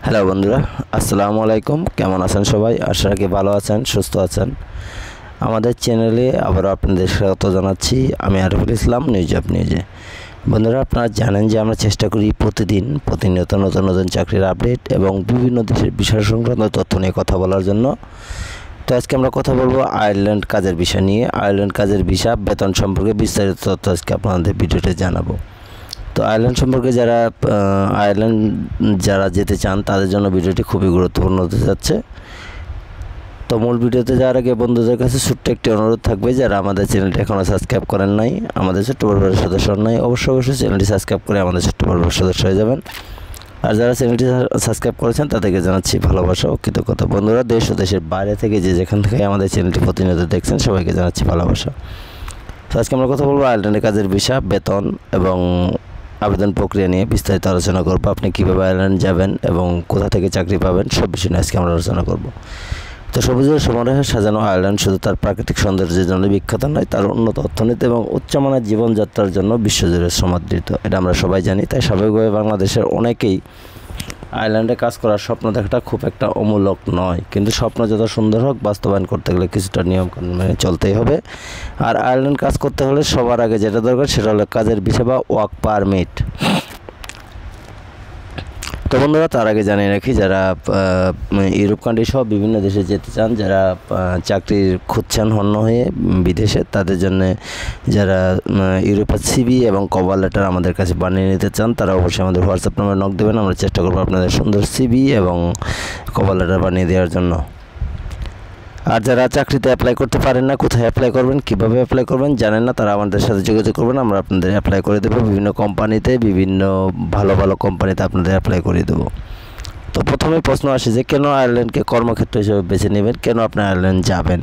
Hello বন্ধুরা, আসসালামু আলাইকুম। কেমন আছেন সবাই? আশা রাখি ভালো আছেন, সুস্থ আছেন। আমাদের চ্যানেলে আবারও আপনাদের স্বাগত জানাচ্ছি। আমি আরিফুল ইসলাম, নিউজ অফ নিউজে। বন্ধুরা, আপনারা জানেন যে আমরা চেষ্টা করি প্রতিনিয়ত নতুন নতুন চাকরির আপডেট এবং বিভিন্ন দেশের বিষয় সংক্রান্ত তথ্য নিয়ে কথা বলার জন্য। তো আজকে আমরা কথা বলবো আয়ারল্যান্ড কাজের বিষয় নিয়ে। আয়ারল্যান্ড কাজের ভিসা, বেতন সম্পর্কে বিস্তারিত তথ্য আজকে আপনাদের ভিডিওতে জানাবো। তো আয়ারল্যান্ড সম্পর্কে আয়ারল্যান্ড যারা যেতে চান তাদের জন্য ভিডিওটি খুবই গুরুত্বপূর্ণ হতে যাচ্ছে। তো মূল ভিডিওতে যাওয়ার আগে বন্ধুদের কাছে ছোট্ট একটি অনুরোধ থাকবে, যারা আমাদের চ্যানেলটি এখনও সাবস্ক্রাইব করেন নাই, আমাদের ছোট্ট পরিবারের সদস্য নাই, অবশ্যই চ্যানেলটি সাবস্ক্রাইব করে আমাদের ছোট্ট পরিবারের সদস্য হয়ে যাবেন। আর যারা চ্যানেলটি সাবস্ক্রাইব করেছেন তাদেরকে জানাচ্ছি ভালোবাসা ও কৃতজ্ঞতা। বন্ধুরা, দেশ ও দেশের বাইরে থেকে যেখান থেকে আমাদের চ্যানেলটি প্রতিনিয়ত দেখছেন সবাইকে জানাচ্ছি ভালোবাসা। তো আজকে আমরা কথা বলবো আয়ারল্যান্ডের কাজের ভিসা, বেতন এবং আবেদন প্রক্রিয়া নিয়ে বিস্তারিত আলোচনা করব। আপনি কীভাবে আয়ারল্যান্ড যাবেন এবং কোথা থেকে চাকরি পাবেন সব বিষয় নিয়ে আজকে আমরা আলোচনা করব। তো সবুজের সমারোহে সাজানো আয়ারল্যান্ড শুধু তার প্রাকৃতিক সৌন্দর্যের জন্য বিখ্যাত নয়, তার উন্নত অর্থনীতি এবং উচ্চমানের জীবনযাত্রার জন্য বিশ্বজুড়ে সমাদৃত। এটা আমরা সবাই জানি। তাই স্বাভাবিকভাবে বাংলাদেশের অনেকেই আয়ারল্যান্ডে কাজ করার স্বপ্ন দেখাটা খুব একটা অমূলক নয়, কিন্তু স্বপ্ন যত সুন্দর হোক, বাস্তবায়ন করতে গেলে কিছুটা নিয়মকানুন মেনে চলতেই হবে। আর আয়ারল্যান্ড কাজ করতে হলে সবার আগে যেটা দরকার সেটা হলো কাজের ভিসা বা ওয়ার্ক পারমিট। তো বন্ধুরা, তার আগে জানিয়ে রাখি, যারা ইউরোপ কান্ট্রি সহ বিভিন্ন দেশে যেতে চান, যারা চাকরির খুঁজছেন হন্য হয়ে বিদেশে, তাদের জন্য যারা ইউরোপের সিভি এবং কভার লেটার আমাদের কাছে বানিয়ে নিতে চান, তারা অবশ্যই আমাদের হোয়াটসঅ্যাপ নাম্বারে নক দেবেন। আমরা চেষ্টা করবো আপনাদের সুন্দর সিভি এবং কভার লেটার বানিয়ে দেওয়ার জন্য। আর যারা চাকরিতে অ্যাপ্লাই করতে পারেন না, কোথায় অ্যাপ্লাই করবেন, কীভাবে অ্যাপ্লাই করবেন জানেন না, তারা আমাদের সাথে যোগাযোগ করবেন। আমরা আপনাদের অ্যাপ্লাই করে দেবো বিভিন্ন কোম্পানিতে, বিভিন্ন ভালো ভালো কোম্পানিতে আপনাদের অ্যাপ্লাই করে দেবো। তো প্রথমে প্রশ্ন আসে যে কেন আয়ারল্যান্ডকে কর্মক্ষেত্র হিসেবে বেছে নেবেন, কেন আপনি আয়ারল্যান্ড যাবেন?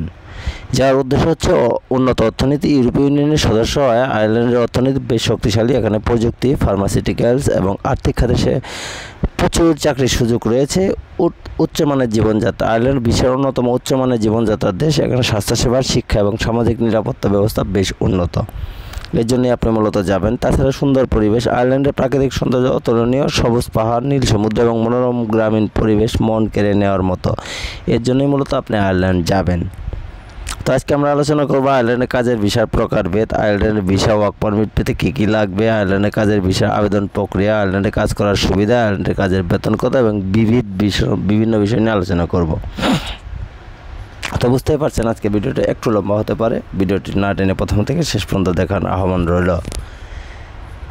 যার উদ্দেশ্য হচ্ছে উন্নত অর্থনীতি। ইউরোপীয় ইউনিয়নের সদস্য হয় আয়ারল্যান্ডের অর্থনীতি বেশ শক্তিশালী। এখানে প্রযুক্তি, ফার্মাসিউটিক্যালস এবং আর্থিক খাতে প্রচুর চাকরির সুযোগ রয়েছে। উচ্চমানের জীবনযাত্রা। আয়ারল্যান্ড বিশ্বের অন্যতম উচ্চমানের জীবনযাত্রার দেশ। এখানে স্বাস্থ্যসেবা, শিক্ষা এবং সামাজিক নিরাপত্তা ব্যবস্থা বেশ উন্নত। এর জন্যই আপনি মূলত যাবেন। তাছাড়া সুন্দর পরিবেশ। আয়ারল্যান্ডের প্রাকৃতিক সৌন্দর্য অতুলনীয়। সবুজ পাহাড়, নীল সমুদ্র এবং মনোরম গ্রামীণ পরিবেশ মন কেড়ে নেওয়ার মতো। এর জন্যই মূলত আপনি আয়ারল্যান্ড যাবেন। তো আজকে আমরা আলোচনা করবো আয়ারল্যান্ডের কাজের ভিসার প্রকারভেদ, আয়ারল্যান্ডের ভিসা ওয়ার্ক পারমিট পেতে কী কী লাগবে, আয়ারল্যান্ডের কাজের ভিসার আবেদন প্রক্রিয়া, আয়ারল্যান্ডে কাজ করার সুবিধা, আয়ারল্যান্ডের কাজের বেতন কত এবং বিভিন্ন বিষয় নিয়ে আলোচনা করব। তো বুঝতেই পারছেন আজকে ভিডিওটা একটু লম্বা হতে পারে। ভিডিওটি না টেনে প্রথম থেকে শেষ পর্যন্ত দেখার আহ্বান রইল।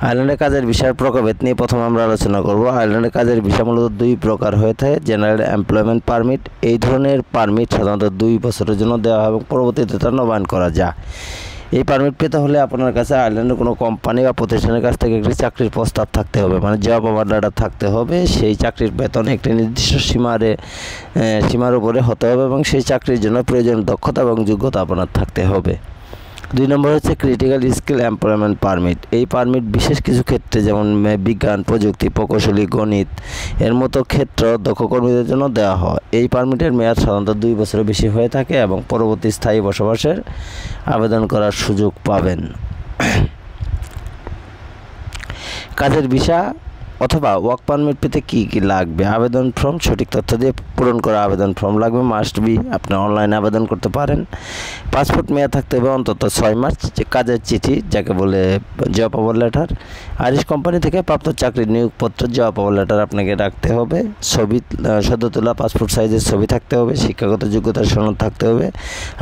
আয়ারল্যান্ডের কাজের ভিসার প্রকারভেদ নিয়ে প্রথমে আমরা আলোচনা করব। আয়ারল্যান্ডের কাজের ভিসা মূলত দুই প্রকার হয়ে থাকে। General employment permit. এই ধরনের পারমিট সাধারণত 2 বছরের জন্য দেওয়া হয় এবং পরবর্তীতে তা নবায়ন করা যায়। এই পারমিট পেতে হলে আপনার কাছে আয়ারল্যান্ডের কোনো কোম্পানি বা প্রতিষ্ঠানের কাছ থেকে একটি চাকরির প্রস্তাব থাকতে হবে, মানে জব অফার লেটার থাকতে হবে। সেই চাকরির বেতন একটি নির্দিষ্ট সীমার উপরে হতে হবে এবং সেই চাকরির জন্য প্রয়োজনীয় দক্ষতা এবং যোগ্যতা আপনার থাকতে হবে। 2 নম্বর হচ্ছে ক্রিটিক্যাল স্কিল এমপ্লয়মেন্ট পারমিট। এই পারমিট বিশেষ কিছু ক্ষেত্রে, যেমন বিজ্ঞান, প্রযুক্তি, প্রকৌশলী, গণিত এর মতো ক্ষেত্র দক্ষ কর্মীদের জন্য দেওয়া হয়। এই পারমিটের মেয়াদ সাধারণত 2 বছরের বেশি হয়ে থাকে এবং পরবর্তী স্থায়ী বসবাসের আবেদন করার সুযোগ পাবেন। কাজের ভিসা অথবা ওয়ার্ক পারমিট পেতে কী কী লাগবে? আবেদন ফর্ম, সঠিক তথ্য দিয়ে পূরণ করা আবেদন ফর্ম লাগবে, মাস্ট বি। আপনি অনলাইনে আবেদন করতে পারেন। পাসপোর্ট মেয়াদ থাকতে হবে অন্তত 6 মাস। কাজের চিঠি, যাকে বলে job offer letter. Irish company থেকে প্রাপ্ত চাকরির নিয়োগপত্র, জব অফার লেটার আপনাকে রাখতে হবে। ছবি, সদ্য তোলা পাসপোর্ট সাইজের ছবি থাকতে হবে। শিক্ষাগত যোগ্যতার সনদ থাকতে হবে।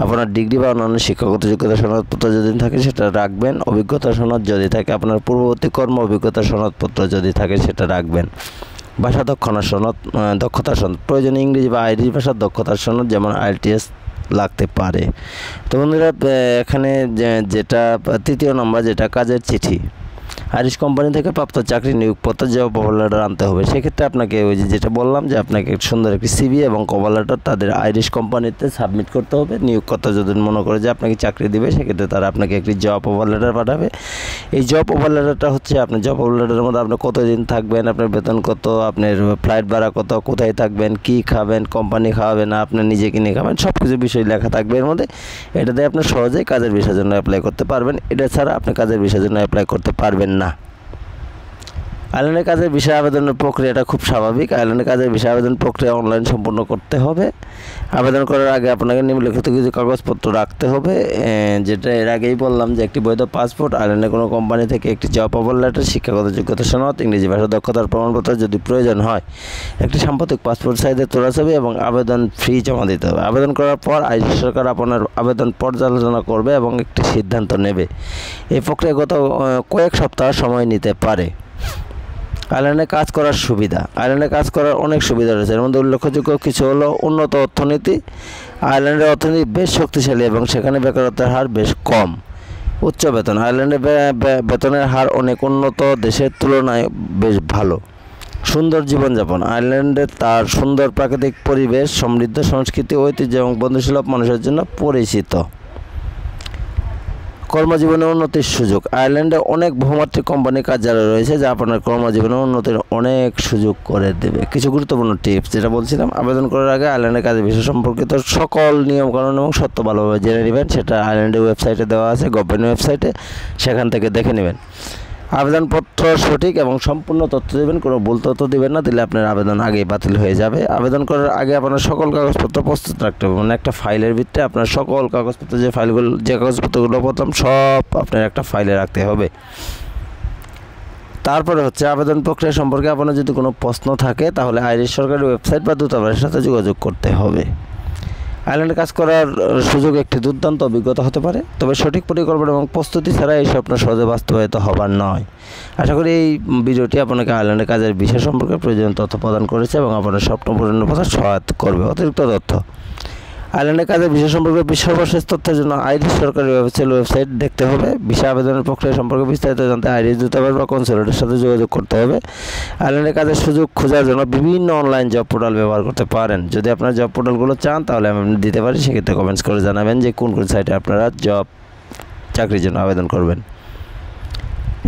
আপনার ডিগ্রি বা অন্যান্য শিক্ষাগত যোগ্যতার সনদপত্র যদি থাকে সেটা রাখবেন। অভিজ্ঞতার সনদ যদি থাকে, আপনার পূর্ববর্তী কর্ম অভিজ্ঞতার সনদপত্র যদি থাকে সেটা রাখবেন। ভাষা দক্ষতার সনদ, প্রয়োজনীয় ইংরেজি বা আইরিশ ভাষার দক্ষতার সনদ, যেমন IELTS লাগতে পারে। তো বন্ধুরা, এখানে যেটা 3 নম্বর, যেটা কাজের চিঠি। আইরিশ কোম্পানি থেকে প্রাপ্ত চাকরির নিয়োগপত্র, জব অফার লেটার আনতে হবে। সেক্ষেত্রে আপনাকে ওই যেটা বললাম যে আপনাকে সুন্দর একটি সিভি এবং কভার লেটার তাদের আইরিশ কোম্পানিতে সাবমিট করতে হবে। নিয়োগকর্তা যদি মনে করে যে আপনাকে চাকরি দেবে, সেক্ষেত্রে তারা আপনাকে একটি জব অফার লেটার পাঠাবে। এই জব অফার লেটারটা হচ্ছে আপনি জব অফার লেটারের মধ্যে আপনি কতদিন থাকবেন, আপনার বেতন কত, আপনার ফ্লাইট ভাড়া কত, কোথায় থাকবেন, কী খাবেন, কোম্পানি খাওয়াবে না আপনি নিজে কিনে খাবেন, সব কিছু বিষয় লেখা থাকবে এর মধ্যে। এটাতে আপনি সহজেই কাজের ভিসার জন্য অ্যাপ্লাই করতে পারবেন। এটা ছাড়া আপনি কাজের ভিসার জন্য অ্যাপ্লাই করতে পারবেন না। আইল্যান্ডে কাজের ভিসা আবেদনের প্রক্রিয়াটা খুব স্বাভাবিক। আইল্যান্ডে কাজের ভিসা আবেদন প্রক্রিয়া অনলাইন সম্পন্ন করতে হবে। আবেদন করার আগে আপনাকে নিম্নলিখিত কিছু কাগজপত্র রাখতে হবে, যেটা এর আগেই বললাম যে একটি বৈধ পাসপোর্ট, আইল্যান্ডে কোনো কোম্পানি থেকে একটি জব অফার লেটার, শিক্ষাগত যোগ্যতা সনদ, ইংরেজি ভাষা দক্ষতার প্রমাণপত্র যদি প্রয়োজন হয়, একটি সাম্প্রতিক পাসপোর্ট সাইজের তোলা ছবি এবং আবেদন ফি জমা দিতে হবে। আবেদন করার পর আইরিশ সরকার আপনার আবেদন পর্যালোচনা করবে এবং একটি সিদ্ধান্ত নেবে। এই প্রক্রিয়াগত কয়েক সপ্তাহ সময় নিতে পারে। আইল্যান্ডে কাজ করার সুবিধা। আইল্যান্ডে কাজ করার অনেক সুবিধা রয়েছে, এর মধ্যে উল্লেখযোগ্য কিছু হলো উন্নত অর্থনীতি। আইল্যান্ডের অর্থনীতি বেশ শক্তিশালী এবং সেখানে বেকারত্বের হার বেশ কম। উচ্চ বেতন। আইল্যান্ডে বেতনের হার অনেক উন্নত দেশের তুলনায় বেশ ভালো। সুন্দর জীবনযাপন। আইল্যান্ডে তার সুন্দর প্রাকৃতিক পরিবেশ, সমৃদ্ধ সংস্কৃতি, ঐতিহ্য এবং বন্ধুসুলভ মানুষের জন্য পরিচিত। কর্মজীবনে উন্নতির সুযোগ। আয়ারল্যান্ডে অনেক বহুমাত্রিক কোম্পানি কার্যালয় রয়েছে যা আপনার কর্মজীবনে উন্নতির অনেক সুযোগ করে দেবে। কিছু গুরুত্বপূর্ণ টিপস যেটা বলছিলাম, আবেদন করার আগে আয়ারল্যান্ডের কাজের বিষয় সম্পর্কিত সকল নিয়মকানুন এবং সত্য ভালোভাবে জেনে নেবেন। সেটা আয়ারল্যান্ডের ওয়েবসাইটে দেওয়া আছে, গভর্নমেন্ট ওয়েবসাইটে, সেখান থেকে দেখে নেবেন। আবেদনপত্র সঠিক এবং সম্পূর্ণ তথ্য দেবেন, কোনো ভুল তথ্য দেবেন না, দিলে আপনার আবেদন আগেই বাতিল হয়ে যাবে। আবেদন করার আগে আপনার সকল কাগজপত্র প্রস্তুত রাখতে হবে, মানে একটা ফাইলের ভিতরে আপনার সকল কাগজপত্র যে কাগজপত্রগুলো প্রথম সব আপনার একটা ফাইলে রাখতে হবে। তারপরে হচ্ছে আবেদন প্রক্রিয়া সম্পর্কে আপনার যদি কোনো প্রশ্ন থাকে তাহলে আইরিশ সরকারের ওয়েবসাইট বা দূতাবাসের সাথে যোগাযোগ করতে হবে। আইল্যান্ডে কাজ করার সুযোগ একটি দুর্দান্ত অভিজ্ঞতা হতে পারে, তবে সঠিক পরিকল্পনা এবং প্রস্তুতি ছাড়া এই স্বপ্ন সহজে বাস্তবায়িত হবার নয়। আশা করি এই ভিডিওটি আপনাকে আইল্যান্ডে কাজের বিষয় সম্পর্কে প্রয়োজনীয় তথ্য প্রদান করেছে এবং আপনার স্বপ্ন পূরণের পথে সহায়তা করবে। অতিরিক্ত তথ্য। আইল্যান্ডে কাজের বিষয় সম্পর্কে সর্বশেষ তথ্যের জন্য আইরিশ সরকারি ওয়েবসাইট দেখতে হবে। ভিসা আবেদনের প্রক্রিয়া সম্পর্কে বিস্তারিত জানতে আইরিশ দূতাবাস বা কনসুলেটের সাথে যোগাযোগ করতে হবে। আইল্যান্ডে কাজের সুযোগ খোঁজার জন্য বিভিন্ন অনলাইন জব পোর্টাল ব্যবহার করতে পারেন। যদি আপনার জব পোর্টালগুলো চান তাহলে আমি দিতে পারি, সেক্ষেত্রে কমেন্টস করে জানাবেন যে কোন কোন সাইটে আপনারা চাকরির জন্য আবেদন করবেন।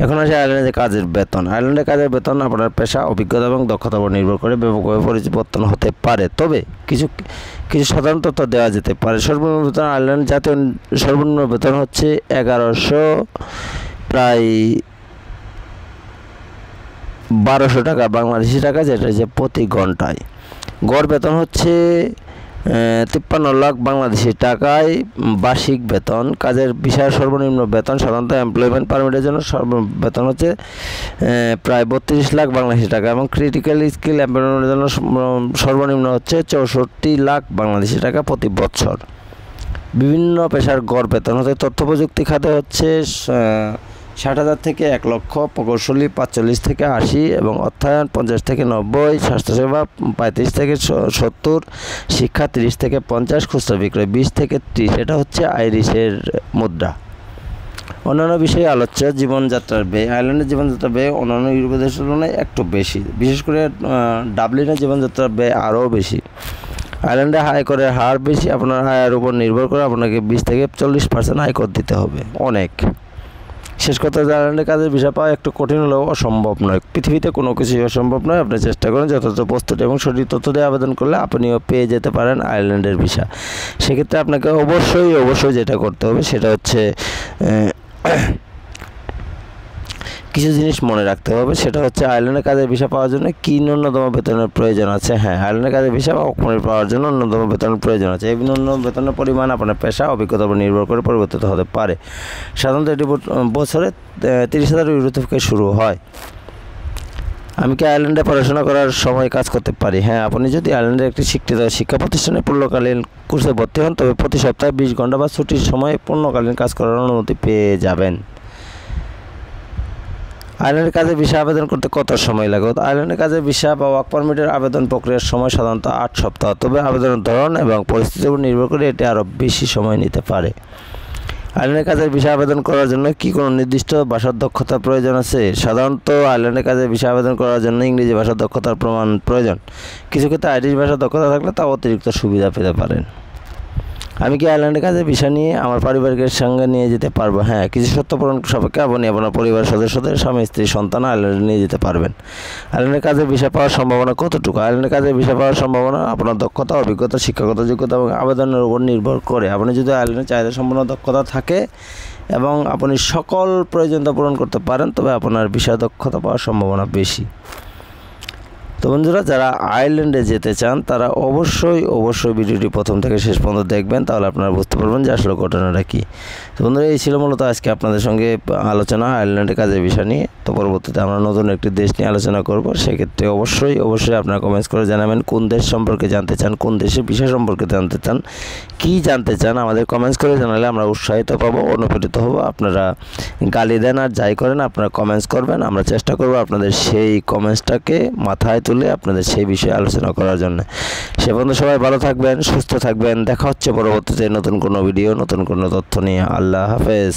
এখন আসে আইল্যান্ডে কাজের বেতন। আইল্যান্ডে কাজের বেতন আপনার পেশা, অভিজ্ঞতা এবং দক্ষতার উপর নির্ভর করে ব্যাপকভাবে পরিবর্তন হতে পারে, তবে কিছু সাধারণ তথ্য দেওয়া যেতে পারে। সর্বনিম্ন বেতন। আইল্যান্ড জাতীয় সর্বনিম্ন বেতন হচ্ছে 1100 প্রায় 1200 টাকা বাংলাদেশি টাকা, যেটা হচ্ছে প্রতি ঘন্টায়। গড় বেতন হচ্ছে 53 লাখ বাংলাদেশি টাকায় বার্ষিক বেতন। কাজের বিষয়ে সর্বনিম্ন বেতন সাধারণত এমপ্লয়মেন্ট পারমিটের জন্য বেতন হচ্ছে প্রায় 32 লাখ বাংলাদেশি টাকা এবং ক্রিটিক্যাল স্কিল এমপ্লয়মেন্টের জন্য সর্বনিম্ন হচ্ছে 64 লাখ বাংলাদেশি টাকা প্রতি বছর। বিভিন্ন পেশার গড় বেতন হচ্ছে তথ্য প্রযুক্তি খাতে হচ্ছে 60,000 থেকে 1 লক্ষ, প্রকৌশলী 45 থেকে 80 এবং অর্থায়ন 50 থেকে 90, স্বাস্থ্যসেবা 35 থেকে 70, শিক্ষা 30 থেকে 50, খুচরা বিক্রয় 20 থেকে 30। এটা হচ্ছে আইরিশের মুদ্রা। অন্যান্য বিষয়ে আলোচ্য জীবনযাত্রার ব্যয়। আইল্যান্ডের জীবনযাত্রার ব্যয় অন্যান্য ইউরোপীয় দেশের তুলনায় একটু বেশি, বিশেষ করে ডাবলিনের জীবনযাত্রার ব্যয় আরও বেশি। আইল্যান্ডে আয়করের হার বেশি, আপনার আয়ের উপর নির্ভর করে আপনাকে 20 থেকে 40% আয়কর দিতে হবে। অনেক শেষ কথা, আইল্যান্ডে কাজের ভিসা পাওয়া একটু কঠিন হলেও অসম্ভব নয়। পৃথিবীতে কোনো কিছুই অসম্ভব নয়। আপনি চেষ্টা করেন যথাযথ প্রস্তুতি এবং সঠিক তথ্য দিয়ে আবেদন করলে আপনিও পেয়ে যেতে পারেন আইল্যান্ডের ভিসা। সেক্ষেত্রে আপনাকে অবশ্যই যেটা করতে হবে সেটা হচ্ছে কিছু জিনিস মনে রাখতে হবে। সেটা হচ্ছে আইল্যান্ডে কাজের ভিসা পাওয়ার জন্য কী ন্যূনতম বেতনের প্রয়োজন আছে। হ্যাঁ, আইল্যান্ডে কাজের ভিসা বা ওয়ার্ক পাওয়ার জন্য ন্যূনতম বেতনের প্রয়োজন আছে। এই ন্যূনতম বেতনের পরিমাণ আপনার পেশা, অভিজ্ঞতার উপর নির্ভর করে পরিবর্তিত হতে পারে। সাধারণত এটি বছরে 30,000 ইউরো থেকে শুরু হয়। আমি কি আইল্যান্ডে পড়াশোনা করার সময় কাজ করতে পারি? হ্যাঁ, আপনি যদি আইল্যান্ডের একটি স্বীকৃত শিক্ষা প্রতিষ্ঠানে পূর্ণকালীন কোর্সে ভর্তি হন তবে প্রতি সপ্তাহে 20 ঘন্টা বা ছুটির সময় পূর্ণকালীন কাজ করার অনুমতি পেয়ে যাবেন। আইল্যান্ডের কাজে ভিসা আবেদন করতে কত সময় লাগে? আইল্যান্ডের কাজে ভিসা বা ওয়ার্ক পারমিটের আবেদন প্রক্রিয়ার সময় সাধারণত 8 সপ্তাহ, তবে আবেদনের ধরন এবং পরিস্থিতির উপর নির্ভর করে এটি আরও বেশি সময় নিতে পারে। আইল্যান্ডের কাজের ভিসা আবেদন করার জন্য কি কোনো নির্দিষ্ট ভাষার দক্ষতার প্রয়োজন আছে? সাধারণত আইল্যান্ডের কাজের ভিসা আবেদন করার জন্য ইংরেজি ভাষার দক্ষতার প্রমাণ প্রয়োজন। কিছু ক্ষেত্রে আইরিশ ভাষার দক্ষতা থাকলে তা অতিরিক্ত সুবিধা পেতে পারেন। আমি কি আইল্যান্ডের কাজের ভিসা নিয়ে আমার পরিবারের সঙ্গে নিয়ে যেতে পারবো? হ্যাঁ, কিছু শর্ত পূরণ সাপেক্ষে আপনি আপনার পরিবারের সদস্যদের, স্বামী, স্ত্রী, সন্তান আইল্যান্ডে নিয়ে যেতে পারবেন। আইল্যান্ডের কাজের ভিসা পাওয়ার সম্ভাবনা কতটুকু? আইল্যান্ডের কাজের ভিসা পাওয়ার সম্ভাবনা আপনার দক্ষতা, অভিজ্ঞতা, শিক্ষাগত যোগ্যতা এবং আবেদনের উপর নির্ভর করে। আপনি যদি আইল্যান্ডের চাহিদা সম্পন্ন দক্ষতা থাকে এবং আপনি সকল প্রয়োজনীয়তা পূরণ করতে পারেন, তবে আপনার ভিসা দক্ষতা পাওয়ার সম্ভাবনা বেশি। তো বন্ধুরা, যারা আয়ারল্যান্ডে যেতে চান তারা অবশ্যই ভিডিওটি প্রথম থেকে শেষ পর্যন্ত দেখবেন, তাহলে আপনারা বুঝতে পারবেন যে আসলে ঘটনাটা কী। তো বন্ধুরা, এই ছিল মূলত আজকে আপনাদের সঙ্গে আলোচনা আয়ারল্যান্ডে কাজের বিষয় নিয়ে। তো পরবর্তীতে আমরা নতুন একটি দেশ নিয়ে আলোচনা করব। সেক্ষেত্রে অবশ্যই আপনারা কমেন্টস করে জানাবেন কোন দেশ সম্পর্কে জানতে চান, কোন দেশের বিষয় সম্পর্কে জানতে চান, কী জানতে চান। আমাদের কমেন্টস করে জানালে আমরা উৎসাহিত পাবো, অনুপ্রেরিত হব। আপনারা গালি দেন আর যাই করেন, আপনারা কমেন্টস করবেন, আমরা চেষ্টা করব আপনাদের সেই কমেন্টসটাকে মাথায় তুলে আপনাদের সেই বিষয়ে আলোচনা করার জন্য। সে পর্যন্ত সবাই ভালো থাকবেন, সুস্থ থাকবেন। দেখা হচ্ছে পরবর্তীতে নতুন কোনো ভিডিও, নতুন কোনো তথ্য নিয়ে। আল্লাহ হাফেজ।